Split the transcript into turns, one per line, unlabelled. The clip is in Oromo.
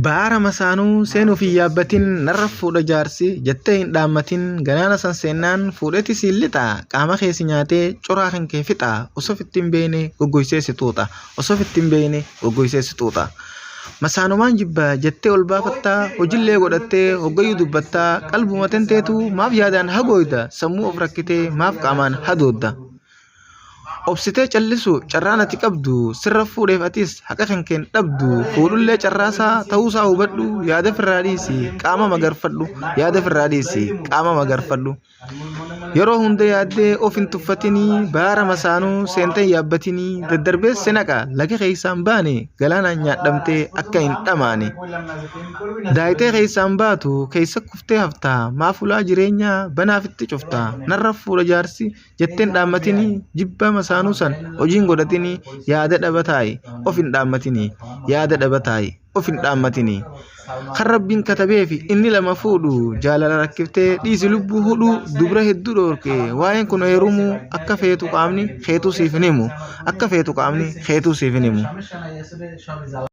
Baara masaanuu seenuu fi yaabbatiin narra fuudha jaarsi jettee hin dhaammatin galaana san seennaan fuudheeti siin lixa qaama keessa nyaatee coraa kan kee fixa osoo ittiin beene goggoysee si tuuxa osoo ittiin beene goggoysee si tuuxa. Masaanumaan jibba jettee ol baafattaa hojillee godhattee hoggayyuu dubbattaa qalbuma tanteetu maaf yaadaan hagooyda sammuu of rakkitee maaf qaamaan hadoodda. Obsitee callisu carraan ati qabdu sirra fuudheef atis haqa kan keen dhabdu fuudhullee carraasaa ta'uusaa hubadhu yaada firraa dhiisi qaama magarfadhu yaada firraa dhiisi qaama magarfadhu. Yeroo hunda yaaddee of hin tuffatinii baara masaanuu seentee yaabbatinii daddarbeesse naqa laga keessaan baane galaanaan nyaadhamtee akka hin dhamaane. Daayitee keessaan baatu keessa kuftee haftaa maaf ulaa jireenyaa banaafitti cuftaa narra fuudha jaarsi jetteen dhaammatinii jibba masaanuu san hojiin godhatinii yaada dhabataayi of hin dhaammatinii yaada dhabataayi of hin dhaammatinii. Kan rabbiin katabee fi inni lama fuudhu jaalala rakkiftee dhiisi lubbuu hudhu dubra hedduu dhoorke waa'een kun heerumuu akka feetu qaamni keetuu siif hin himu akka feetu qaamni keetuu siif hin himu.